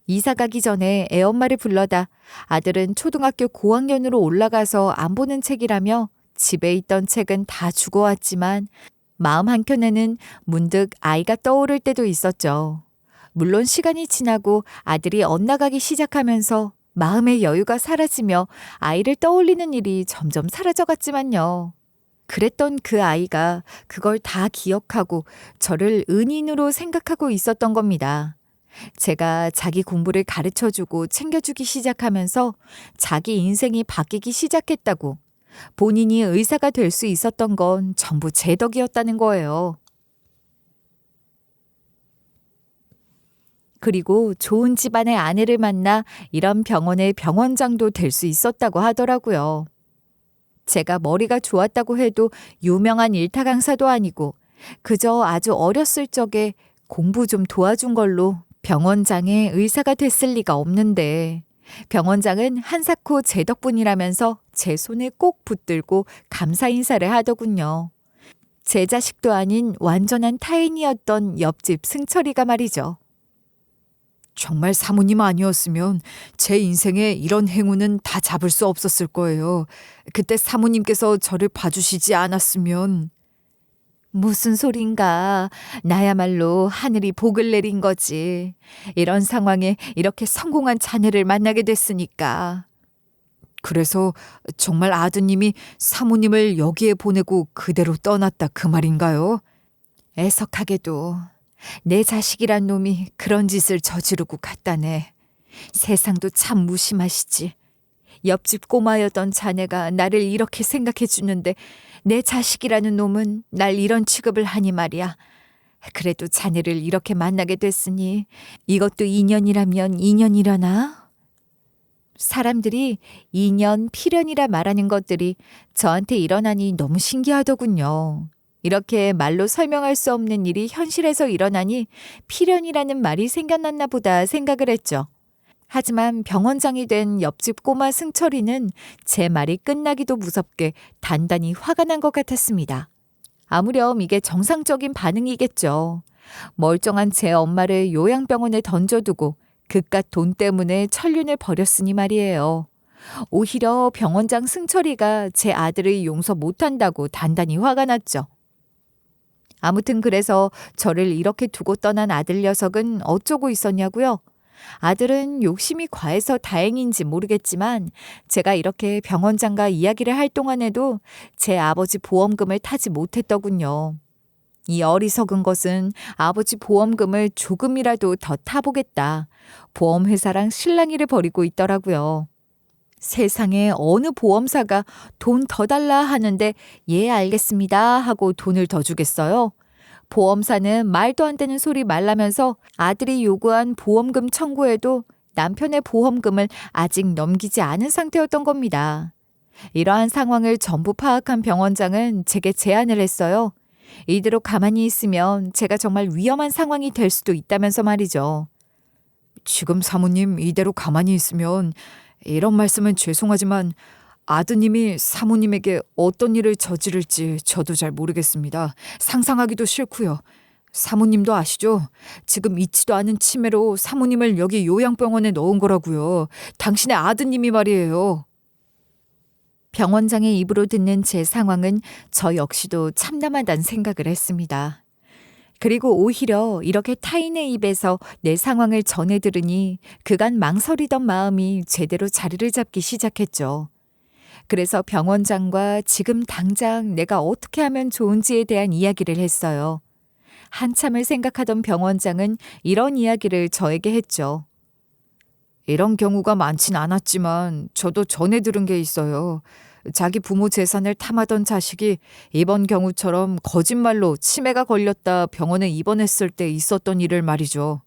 이사 가기 전에 애엄마를 불러다 아들은 초등학교 고학년으로 올라가서 안 보는 책이라며 집에 있던 책은 다 주고 왔지만 마음 한켠에는 문득 아이가 떠오를 때도 있었죠. 물론 시간이 지나고 아들이 엇나가기 시작하면서 마음의 여유가 사라지며 아이를 떠올리는 일이 점점 사라져갔지만요. 그랬던 그 아이가 그걸 다 기억하고 저를 은인으로 생각하고 있었던 겁니다. 제가 자기 공부를 가르쳐주고 챙겨주기 시작하면서 자기 인생이 바뀌기 시작했다고, 본인이 의사가 될 수 있었던 건 전부 제 덕이었다는 거예요. 그리고 좋은 집안의 아내를 만나 이런 병원의 병원장도 될 수 있었다고 하더라고요. 제가 머리가 좋았다고 해도 유명한 일타 강사도 아니고 그저 아주 어렸을 적에 공부 좀 도와준 걸로 병원장의 의사가 됐을 리가 없는데 병원장은 한사코 제 덕분이라면서 제 손에 꼭 붙들고 감사 인사를 하더군요. 제 자식도 아닌 완전한 타인이었던 옆집 승철이가 말이죠. 정말 사모님 아니었으면 제 인생에 이런 행운은 다 잡을 수 없었을 거예요. 그때 사모님께서 저를 봐주시지 않았으면. 무슨 소린가. 나야말로 하늘이 복을 내린 거지. 이런 상황에 이렇게 성공한 자네를 만나게 됐으니까. 그래서 정말 아드님이 사모님을 여기에 보내고 그대로 떠났다 그 말인가요? 애석하게도 내 자식이란 놈이 그런 짓을 저지르고 갔다네. 세상도 참 무심하시지. 옆집 꼬마였던 자네가 나를 이렇게 생각해 주는데 내 자식이라는 놈은 날 이런 취급을 하니 말이야. 그래도 자네를 이렇게 만나게 됐으니 이것도 인연이라면 인연이라나? 사람들이 인연, 필연이라 말하는 것들이 저한테 일어나니 너무 신기하더군요. 이렇게 말로 설명할 수 없는 일이 현실에서 일어나니 필연이라는 말이 생겨났나 보다 생각을 했죠. 하지만 병원장이 된 옆집 꼬마 승철이는 제 말이 끝나기도 무섭게 단단히 화가 난 것 같았습니다. 아무렴 이게 정상적인 반응이겠죠. 멀쩡한 제 엄마를 요양병원에 던져두고 그깟 돈 때문에 천륜을 벌였으니 말이에요. 오히려 병원장 승철이가 제 아들을 용서 못한다고 단단히 화가 났죠. 아무튼 그래서 저를 이렇게 두고 떠난 아들 녀석은 어쩌고 있었냐고요? 아들은 욕심이 과해서 다행인지 모르겠지만 제가 이렇게 병원장과 이야기를 할 동안에도 제 아버지 보험금을 타지 못했더군요. 이 어리석은 것은 아버지 보험금을 조금이라도 더 타보겠다. 보험회사랑 실랑이를 벌이고 있더라고요. 세상에 어느 보험사가 돈 더 달라 하는데 예 알겠습니다 하고 돈을 더 주겠어요? 보험사는 말도 안 되는 소리 말라면서 아들이 요구한 보험금 청구에도 남편의 보험금을 아직 넘기지 않은 상태였던 겁니다. 이러한 상황을 전부 파악한 병원장은 제게 제안을 했어요. 이대로 가만히 있으면 제가 정말 위험한 상황이 될 수도 있다면서 말이죠. 지금 사모님 이대로 가만히 있으면 이런 말씀은 죄송하지만 아드님이 사모님에게 어떤 일을 저지를지 저도 잘 모르겠습니다. 상상하기도 싫고요. 사모님도 아시죠? 지금 있지도 않은 치매로 사모님을 여기 요양병원에 넣은 거라고요. 당신의 아드님이 말이에요. 병원장의 입으로 듣는 제 상황은 저 역시도 참담하다는 생각을 했습니다. 그리고 오히려 이렇게 타인의 입에서 내 상황을 전해 들으니 그간 망설이던 마음이 제대로 자리를 잡기 시작했죠. 그래서 병원장과 지금 당장 내가 어떻게 하면 좋은지에 대한 이야기를 했어요. 한참을 생각하던 병원장은 이런 이야기를 저에게 했죠. 이런 경우가 많진 않았지만 저도 전해 들은 게 있어요. 자기 부모 재산을 탐하던 자식이 이번 경우처럼 거짓말로 치매가 걸렸다 병원에 입원했을 때 있었던 일을 말이죠.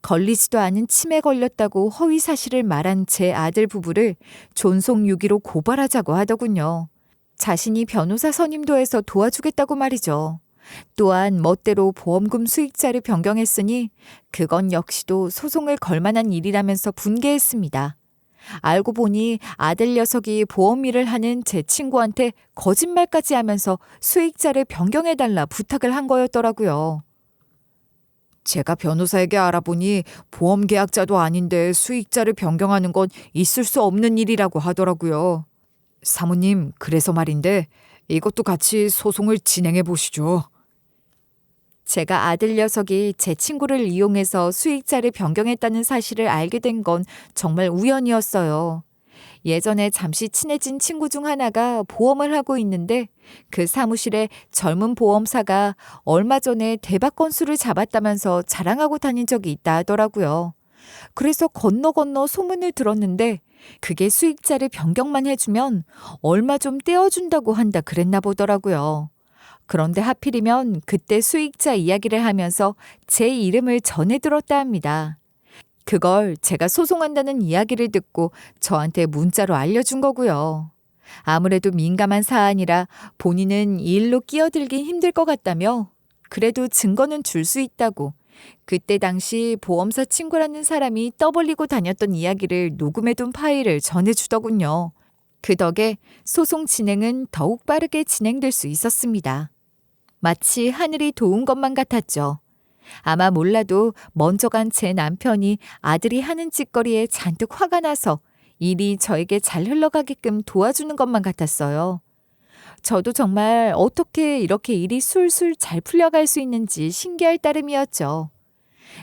걸리지도 않은 치매 걸렸다고 허위 사실을 말한 제 아들 부부를 존속유기로 고발하자고 하더군요. 자신이 변호사 선임도 해서 도와주겠다고 말이죠. 또한 멋대로 보험금 수익자를 변경했으니 그건 역시도 소송을 걸 만한 일이라면서 분개했습니다. 알고 보니 아들 녀석이 보험 일을 하는 제 친구한테 거짓말까지 하면서 수익자를 변경해달라 부탁을 한 거였더라고요. 제가 변호사에게 알아보니 보험 계약자도 아닌데 수익자를 변경하는 건 있을 수 없는 일이라고 하더라고요. 사모님, 그래서 말인데 이것도 같이 소송을 진행해 보시죠. 제가 아들 녀석이 제 친구를 이용해서 수익자를 변경했다는 사실을 알게 된 건 정말 우연이었어요. 예전에 잠시 친해진 친구 중 하나가 보험을 하고 있는데 그 사무실에 젊은 보험사가 얼마 전에 대박 건수를 잡았다면서 자랑하고 다닌 적이 있다 하더라고요. 그래서 건너 소문을 들었는데 그게 수익자를 변경만 해주면 얼마 좀 떼어준다고 한다 그랬나 보더라고요. 그런데 하필이면 그때 수익자 이야기를 하면서 제 이름을 전해 들었다 합니다. 그걸 제가 소송한다는 이야기를 듣고 저한테 문자로 알려준 거고요. 아무래도 민감한 사안이라 본인은 이 일로 끼어들긴 힘들 것 같다며 그래도 증거는 줄 수 있다고 그때 당시 보험사 친구라는 사람이 떠벌리고 다녔던 이야기를 녹음해둔 파일을 전해주더군요. 그 덕에 소송 진행은 더욱 빠르게 진행될 수 있었습니다. 마치 하늘이 도운 것만 같았죠. 아마 몰라도 먼저 간 제 남편이 아들이 하는 짓거리에 잔뜩 화가 나서 일이 저에게 잘 흘러가게끔 도와주는 것만 같았어요. 저도 정말 어떻게 이렇게 일이 술술 잘 풀려갈 수 있는지 신기할 따름이었죠.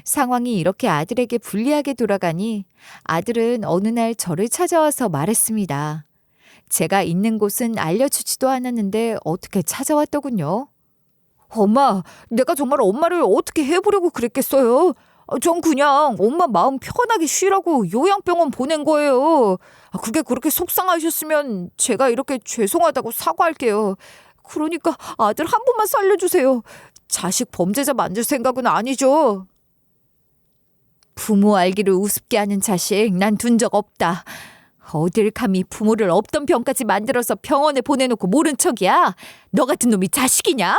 상황이 이렇게 아들에게 불리하게 돌아가니 아들은 어느 날 저를 찾아와서 말했습니다. 제가 있는 곳은 알려주지도 않았는데 어떻게 찾아왔더군요. 엄마, 내가 정말 엄마를 어떻게 해보려고 그랬겠어요? 전 그냥 엄마 마음 편하게 쉬라고 요양병원 보낸 거예요. 그게 그렇게 속상하셨으면 제가 이렇게 죄송하다고 사과할게요. 그러니까 아들 한 번만 살려주세요. 자식 범죄자 만들 생각은 아니죠. 부모 알기를 우습게 하는 자식 난 둔 적 없다. 어딜 감히 부모를 없던 병까지 만들어서 병원에 보내놓고 모른 척이야? 너 같은 놈이 자식이냐?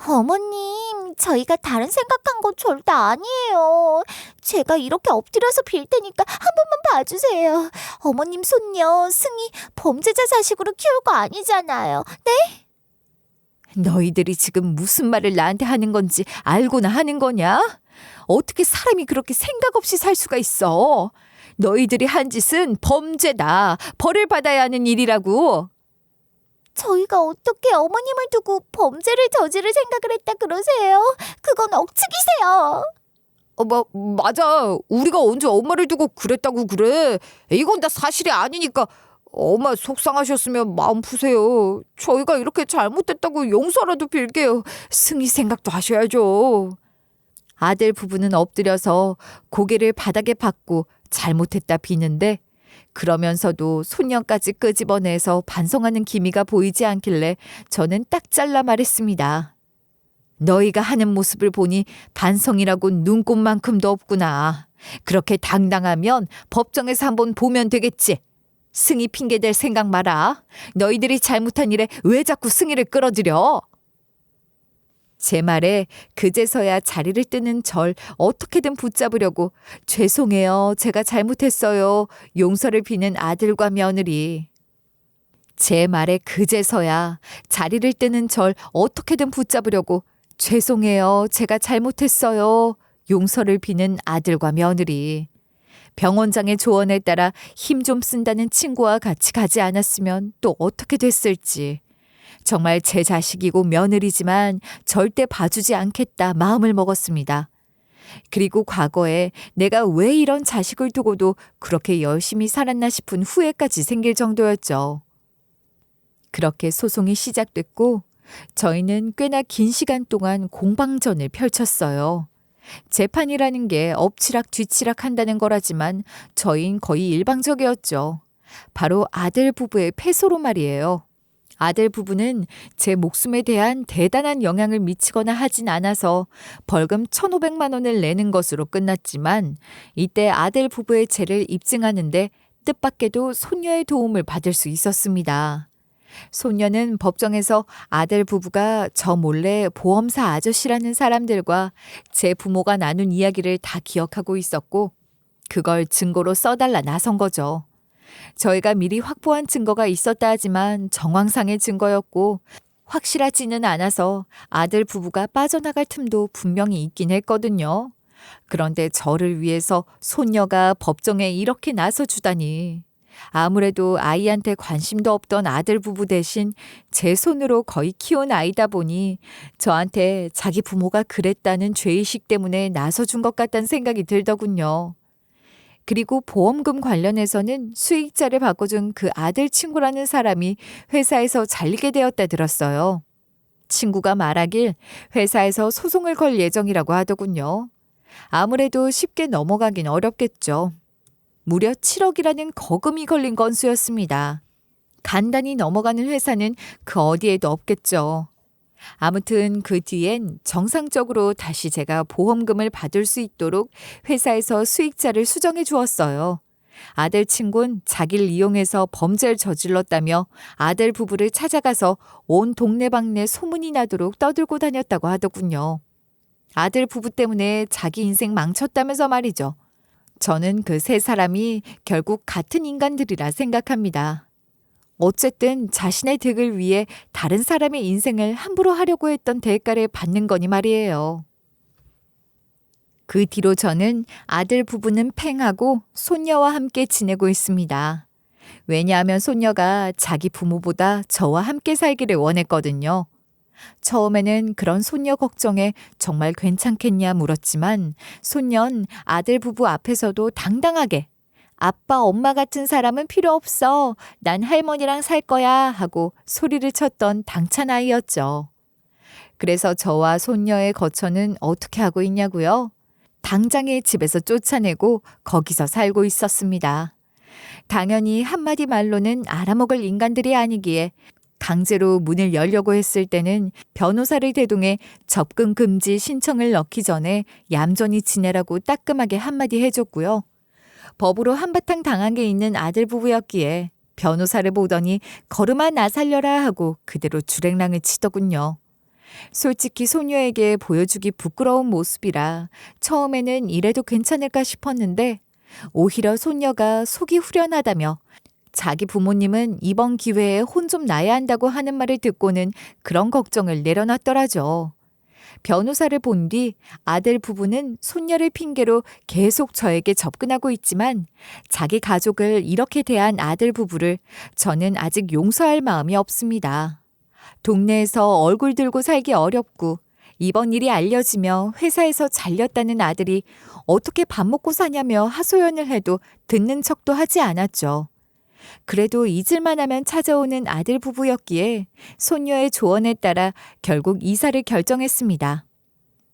어머님, 저희가 다른 생각한 거 절대 아니에요. 제가 이렇게 엎드려서 빌 테니까 한 번만 봐주세요. 어머님 손녀 승희 범죄자 자식으로 키울 거 아니잖아요. 너희들이 지금 무슨 말을 나한테 하는 건지 알고나 하는 거냐? 어떻게 사람이 그렇게 생각 없이 살 수가 있어? 너희들이 한 짓은 범죄다. 벌을 받아야 하는 일이라고. 저희가 어떻게 어머님을 두고 범죄를 저지를 생각을 했다 그러세요? 그건 억측이세요. 맞아. 우리가 언제 엄마를 두고 그랬다고 그래. 이건 다 사실이 아니니까 엄마 속상하셨으면 마음 푸세요. 저희가 이렇게 잘못됐다고 용서라도 빌게요. 승희 생각도 하셔야죠. 아들 부부는 엎드려서 고개를 바닥에 박고 잘못했다 비는데 그러면서도 손녀까지 끄집어내서 반성하는 기미가 보이지 않길래 저는 딱 잘라 말했습니다. 너희가 하는 모습을 보니 반성이라고 눈꼽만큼도 없구나. 그렇게 당당하면 법정에서 한번 보면 되겠지. 승희 핑계댈 생각 마라. 너희들이 잘못한 일에 왜 자꾸 승희를 끌어들여? 제 말에 그제서야 자리를 뜨는 절 어떻게든 붙잡으려고 죄송해요. 제가 잘못했어요. 용서를 비는 아들과 며느리. 제 말에 그제서야 자리를 뜨는 절 어떻게든 붙잡으려고 죄송해요. 제가 잘못했어요. 용서를 비는 아들과 며느리. 병원장의 조언에 따라 힘 좀 쓴다는 친구와 같이 가지 않았으면 또 어떻게 됐을지. 정말 제 자식이고 며느리지만 절대 봐주지 않겠다 마음을 먹었습니다. 그리고 과거에 내가 왜 이런 자식을 두고도 그렇게 열심히 살았나 싶은 후회까지 생길 정도였죠. 그렇게 소송이 시작됐고 저희는 꽤나 긴 시간 동안 공방전을 펼쳤어요. 재판이라는 게 엎치락 뒤치락 한다는 거라지만 저희는 거의 일방적이었죠. 바로 아들 부부의 패소로 말이에요. 아들 부부는 제 목숨에 대한 대단한 영향을 미치거나 하진 않아서 벌금 1,500만 원을 내는 것으로 끝났지만 이때 아들 부부의 죄를 입증하는데 뜻밖에도 손녀의 도움을 받을 수 있었습니다. 손녀는 법정에서 아들 부부가 저 몰래 보험사 아저씨라는 사람들과 제 부모가 나눈 이야기를 다 기억하고 있었고 그걸 증거로 써달라 나선 거죠. 저희가 미리 확보한 증거가 있었다 하지만 정황상의 증거였고 확실하지는 않아서 아들 부부가 빠져나갈 틈도 분명히 있긴 했거든요. 그런데 저를 위해서 손녀가 법정에 이렇게 나서주다니. 아무래도 아이한테 관심도 없던 아들 부부 대신 제 손으로 거의 키운 아이다 보니 저한테 자기 부모가 그랬다는 죄의식 때문에 나서준 것 같다는 생각이 들더군요. 그리고 보험금 관련해서는 수익자를 바꿔준 그 아들 친구라는 사람이 회사에서 잘리게 되었다 들었어요. 친구가 말하길 회사에서 소송을 걸 예정이라고 하더군요. 아무래도 쉽게 넘어가긴 어렵겠죠. 무려 7억이라는 거금이 걸린 건수였습니다. 간단히 넘어가는 회사는 그 어디에도 없겠죠. 아무튼 그 뒤엔 정상적으로 다시 제가 보험금을 받을 수 있도록 회사에서 수익자를 수정해 주었어요. 아들 친구는 자기를 이용해서 범죄를 저질렀다며 아들 부부를 찾아가서 온 동네방네 소문이 나도록 떠들고 다녔다고 하더군요. 아들 부부 때문에 자기 인생 망쳤다면서 말이죠. 저는 그 세 사람이 결국 같은 인간들이라 생각합니다. 어쨌든 자신의 득을 위해 다른 사람의 인생을 함부로 하려고 했던 대가를 받는 거니 말이에요. 그 뒤로 저는 아들 부부는 팽하고 손녀와 함께 지내고 있습니다. 왜냐하면 손녀가 자기 부모보다 저와 함께 살기를 원했거든요. 처음에는 그런 손녀 걱정에 정말 괜찮겠냐 물었지만 손녀는 아들 부부 앞에서도 당당하게 아빠, 엄마 같은 사람은 필요 없어. 난 할머니랑 살 거야 하고 소리를 쳤던 당찬 아이였죠. 그래서 저와 손녀의 거처는 어떻게 하고 있냐고요? 당장에 집에서 쫓아내고 거기서 살고 있었습니다. 당연히 한마디 말로는 알아먹을 인간들이 아니기에 강제로 문을 열려고 했을 때는 변호사를 대동해 접근 금지 신청을 넣기 전에 얌전히 지내라고 따끔하게 한마디 해줬고요. 법으로 한바탕 당한 게 있는 아들 부부였기에 변호사를 보더니 걸음아 나 살려라 하고 그대로 주랭랑을 치더군요. 솔직히 소녀에게 보여주기 부끄러운 모습이라 처음에는 이래도 괜찮을까 싶었는데 오히려 소녀가 속이 후련하다며 자기 부모님은 이번 기회에 혼 좀 나야 한다고 하는 말을 듣고는 그런 걱정을 내려놨더라죠. 변호사를 본 뒤 아들 부부는 손녀를 핑계로 계속 저에게 접근하고 있지만 자기 가족을 이렇게 대한 아들 부부를 저는 아직 용서할 마음이 없습니다. 동네에서 얼굴 들고 살기 어렵고 이번 일이 알려지며 회사에서 잘렸다는 아들이 어떻게 밥 먹고 사냐며 하소연을 해도 듣는 척도 하지 않았죠. 그래도 잊을만 하면 찾아오는 아들 부부였기에 손녀의 조언에 따라 결국 이사를 결정했습니다.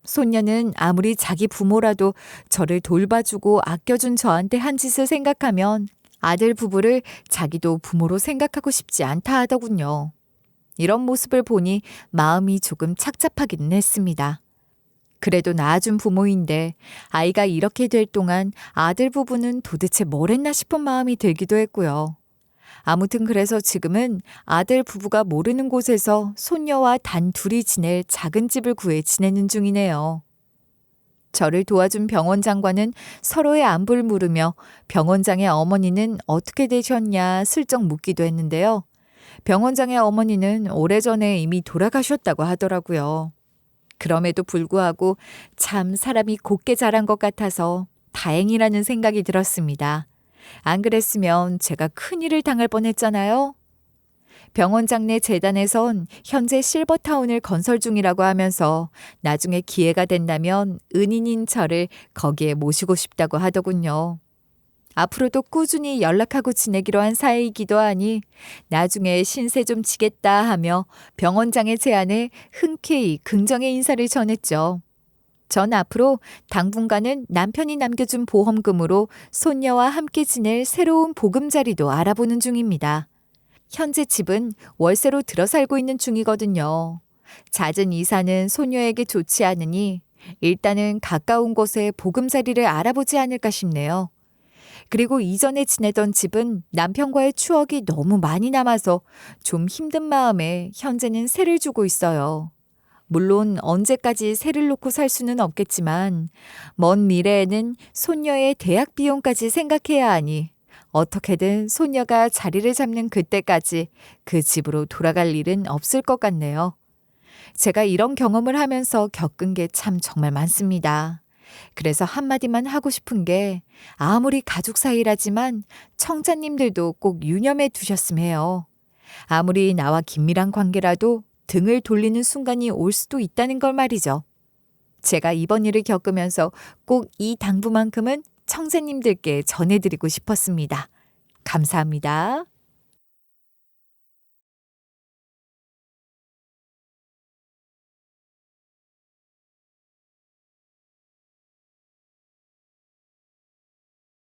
손녀는 아무리 자기 부모라도 저를 돌봐주고 아껴준 저한테 한 짓을 생각하면 아들 부부를 자기도 부모로 생각하고 싶지 않다 하더군요. 이런 모습을 보니 마음이 조금 착잡하기는 했습니다. 그래도 낳아준 부모인데 아이가 이렇게 될 동안 아들 부부는 도대체 뭘 했나 싶은 마음이 들기도 했고요. 아무튼 그래서 지금은 아들 부부가 모르는 곳에서 손녀와 단 둘이 지낼 작은 집을 구해 지내는 중이네요. 저를 도와준 병원장과는 서로의 안부를 물으며 병원장의 어머니는 어떻게 되셨냐 슬쩍 묻기도 했는데요. 병원장의 어머니는 오래전에 이미 돌아가셨다고 하더라고요. 그럼에도 불구하고 참 사람이 곱게 자란 것 같아서 다행이라는 생각이 들었습니다. 안 그랬으면 제가 큰일을 당할 뻔했잖아요. 병원장 내 재단에선 현재 실버타운을 건설 중이라고 하면서 나중에 기회가 된다면 은인인 저를 거기에 모시고 싶다고 하더군요. 앞으로도 꾸준히 연락하고 지내기로 한 사이이기도 하니 나중에 신세 좀 지겠다 하며 병원장의 제안에 흔쾌히 긍정의 인사를 전했죠. 전 앞으로 당분간은 남편이 남겨준 보험금으로 손녀와 함께 지낼 새로운 보금자리도 알아보는 중입니다. 현재 집은 월세로 들어 살고 있는 중이거든요. 잦은 이사는 손녀에게 좋지 않으니 일단은 가까운 곳에 보금자리를 알아보지 않을까 싶네요. 그리고 이전에 지내던 집은 남편과의 추억이 너무 많이 남아서 좀 힘든 마음에 현재는 세를 주고 있어요. 물론 언제까지 세를 놓고 살 수는 없겠지만 먼 미래에는 손녀의 대학 비용까지 생각해야 하니 어떻게든 손녀가 자리를 잡는 그때까지 그 집으로 돌아갈 일은 없을 것 같네요. 제가 이런 경험을 하면서 겪은 게 참 정말 많습니다. 그래서 한마디만 하고 싶은 게 아무리 가족 사이라지만 청자님들도 꼭 유념해 두셨으면 해요. 아무리 나와 긴밀한 관계라도 등을 돌리는 순간이 올 수도 있다는 걸 말이죠. 제가 이번 일을 겪으면서 꼭 이 당부만큼은 청자님들께 전해드리고 싶었습니다. 감사합니다.